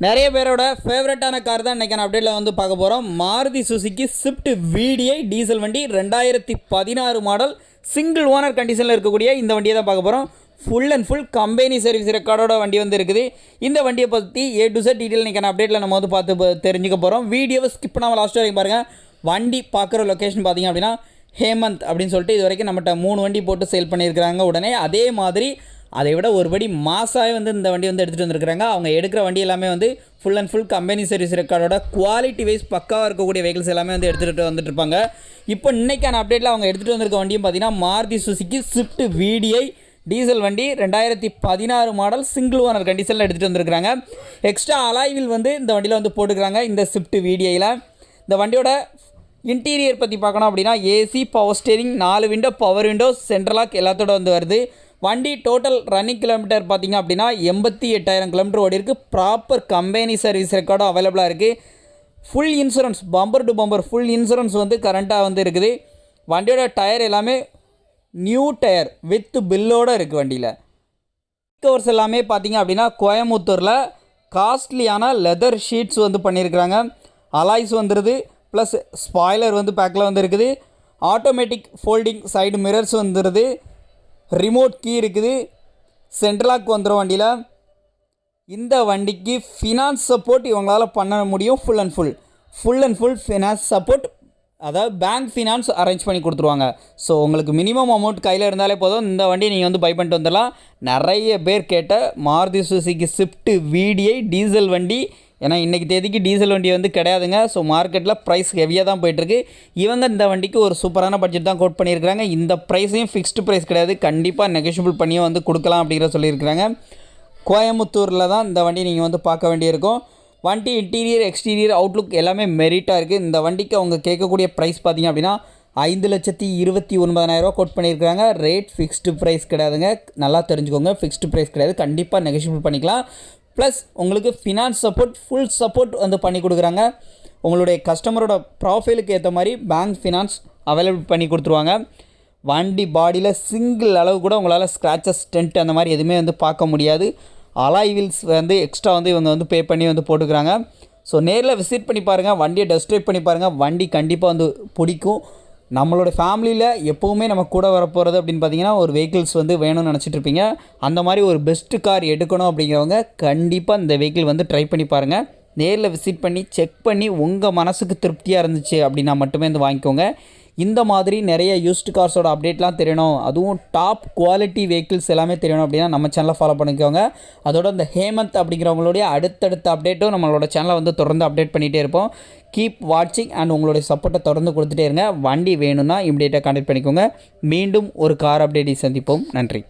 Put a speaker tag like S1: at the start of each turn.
S1: நிறைய பேரோட ஃபேவரட்டான கார் தான் இன்றைக்கான அப்டேட்டில் வந்து பார்க்க போகிறோம். Maruti Suzuki Swift VDI diesel வண்டி 2016 மாடல் சிங்கிள் ஓனர் கண்டிஷனில் இருக்கக்கூடிய இந்த வண்டியை தான் பார்க்க போகிறோம். Full and full company service ரெக்கார்டோட வண்டி வந்து இருக்குது. இந்த வண்டியை பற்றி A to Z டீட்டெயில் இன்றைக்கான அப்டேட்டில் நம்ம வந்து பார்த்து தெரிஞ்சுக்க போகிறோம். வீடியோவை ஸ்கிப் பண்ணாமல் லாஸ்ட் வரைக்கும் பாருங்கள். வண்டி பார்க்குற லொக்கேஷன் பார்த்திங்க அப்படின்னா ஹேமந்த் அப்படின்னு சொல்லிட்டு இது வரைக்கும் நம்மகிட்ட 3 வண்டி போட்டு சேல் பண்ணியிருக்கிறாங்க. உடனே அதே மாதிரி அதை விட ஒருபடி மாசாக வந்து இந்த வண்டி வந்து எடுத்துகிட்டு வந்துருக்காங்க. அவங்க எடுக்கிற வண்டி எல்லாமே வந்து full and full company service ரெக்கார்டோட குவாலிட்டி வைஸ் பக்காவாக இருக்கக்கூடிய வெஹிக்கிள்ஸ் எல்லாமே வந்து எடுத்துகிட்டு வந்துட்டு இருப்பாங்க. இப்போ இன்றைக்கான அப்டேட்டில் அவங்க எடுத்துகிட்டு வந்திருக்க வண்டியும் பார்த்தீங்கன்னா Maruti Suzuki Swift VDI diesel வண்டி 2016 மாடல் சிங்கிள் ஓனர் கண்டிஷனில் எடுத்துகிட்டு வந்திருக்காங்க. எக்ஸ்ட்ரா அலாய்வில் வந்து இந்த வண்டியில் வந்து போட்டுக்கிறாங்க. இந்த ஸ்விஃப்ட் VDIயில் இந்த வண்டியோட இன்டீரியர் பற்றி பார்க்கணும் அப்படின்னா AC power steering 4 window power window central lock எல்லாத்தோட வந்து வருது. வண்டி டோட்டல் ரன்னிங் கிலோமீட்டர் பார்த்திங்க அப்படின்னா 88,000 கிலோமீட்டர் ஓடி இருக்குது. ப்ராப்பர் கம்பெனி சர்வீஸ் ரெக்கார்டும் அவைலபிளாக இருக்குது. Full insurance bumper to bumper full insurance வந்து கரண்ட்டாக வந்து இருக்குது. வண்டியோட டயர் எல்லாமே நியூ டயர் வித் பில்லோடு இருக்குது. வண்டியில் கவர்ஸ் எல்லாமே பார்த்திங்க அப்படின்னா கோயம்புத்தூரில் காஸ்ட்லியான லெதர் ஷீட்ஸ் வந்து பண்ணியிருக்கிறாங்க. அலாய்ஸ் வந்துடுது. ப்ளஸ் ஸ்பாய்லர் வந்து பேக்கில் வந்து இருக்குது. ஆட்டோமேட்டிக் ஃபோல்டிங் சைடு மிரர்ஸ் வந்துடுது. ரிமோட் கீ இருக்குது. சென்ட்ரலாக் வந்துடும் வண்டியில். இந்த வண்டிக்கு ஃபினான்ஸ் சப்போர்ட் இவங்களால் பண்ண முடியும். Full and full finance support, அதாவது பேங்க் ஃபினான்ஸ் அரேஞ்ச் பண்ணி கொடுத்துருவாங்க. ஸோ உங்களுக்கு மினிமம் அமௌண்ட் கையில் இருந்தாலே போதும் இந்த வண்டியை நீங்கள் வந்து பை பண்ணிட்டு வந்துடலாம். நிறைய பேர் கேட்ட Maruti Suzuki Swift VDI diesel வண்டி, ஏன்னா இன்றைக்கி தேதிக்கு டீசல் வண்டி வந்து கிடையாதுங்க. ஸோ மார்க்கெட்டில் ப்ரைஸ் ஹெவியாக தான் போயிட்டுருக்கு. இவங்க இந்த வண்டிக்கு ஒரு சூப்பரான பட்ஜெட் தான் கோட் பண்ணியிருக்கிறாங்க. இந்த ப்ரைஸையும் ஃபிக்ஸ்டு ப்ரைஸ் கிடையாது, கண்டிப்பாக நெகோஷியபிள் பண்ணியும் வந்து கொடுக்கலாம் அப்படிங்கிற சொல்லியிருக்கிறாங்க. கோயம்புத்தூரில் தான் இந்த வண்டி நீங்கள் வந்து பார்க்க வேண்டியிருக்கும். வண்டி இன்டீரியர் எக்ஸ்டீரியர் அவுட்லுக் எல்லாமே மெரிட்டாக இருக்குது. இந்த வண்டிக்கு அவங்க கேட்கக்கூடிய ப்ரைஸ் பார்த்திங்க அப்படின்னா 5,29,000 கோட் பண்ணியிருக்கிறாங்க. ரேட் ஃபிக்ஸ்டு ப்ரைஸ் கிடையாதுங்க, நல்லா தெரிஞ்சுக்கோங்க. ஃபிக்ஸ்டு ப்ரைஸ் கிடையாது, கண்டிப்பாக நெகோஷியபிள் பண்ணிக்கலாம். ப்ளஸ் உங்களுக்கு ஃபினான்ஸ் சப்போர்ட் ஃபுல் சப்போர்ட் வந்து பண்ணி கொடுக்குறாங்க. உங்களுடைய கஸ்டமரோட ப்ராஃபைலுக்கு ஏற்ற மாதிரி பேங்க் ஃபினான்ஸ் அவைலபிள் பண்ணி கொடுத்துருவாங்க. வண்டி பாடியில் சிங்கிள் அளவு கூட உங்களால் ஸ்க்ராச்சஸ் டென்ட் அந்த மாதிரி எதுவுமே வந்து பார்க்க முடியாது. அலாய் வீல்ஸ் வந்து எக்ஸ்ட்ரா வந்து இவங்க வந்து பே பண்ணி வந்து போட்டுக்கிறாங்க. ஸோ நேரில் விசிட் பண்ணி பாருங்கள், வண்டியை டெஸ்ட் ட்ரைவ் பண்ணி பாருங்கள். வண்டி கண்டிப்பாக வந்து பிடிக்கும். நம்மளோட ஃபேமிலியில் எப்போவுமே நம்ம கூட வரப்போகிறது அப்படின்னு பார்த்தீங்கன்னா ஒரு வெஹிக்கிள்ஸ் வந்து வேணும்னு நினச்சிட்டு இருப்பீங்க. அந்த மாதிரி ஒரு பெஸ்ட்டு கார் எடுக்கணும் அப்படிங்கிறவங்க கண்டிப்பாக இந்த வெஹிக்கிள் வந்து ட்ரை பண்ணி பாருங்கள். நேரில் விசிட் பண்ணி செக் பண்ணி உங்கள் மனசுக்கு திருப்தியாக இருந்துச்சு அப்படின்னா மட்டுமே வந்து வாங்கிக்கோங்க. இந்த மாதிரி நிறைய யூஸ்டு கார்ஸோட அப்டேட்லாம் தெரியணும், அதுவும் டாப் குவாலிட்டி வெஹிக்கிள்ஸ் எல்லாமே தெரியணும் அப்படின்னா நம்ம சேனலை ஃபாலோ பண்ணிக்கோங்க. அதோட இந்த ஹேமந்த் அப்படிங்கிறவங்களுடைய அடுத்தடுத்த அப்டேட்டும் நம்மளோட சேனலை வந்து தொடர்ந்து அப்டேட் பண்ணிகிட்டே இருப்போம். கீப் வாட்சிங் அண்ட் உங்களுடைய சப்போர்ட்டை தொடர்ந்து கொடுத்துட்டே இருங்க. வண்டி வேணும்னா இமிடியேட்டாக கான்டெக்ட் பண்ணிக்கோங்க. மீண்டும் ஒரு கார் அப்டேட்டை சந்திப்போம். நன்றி.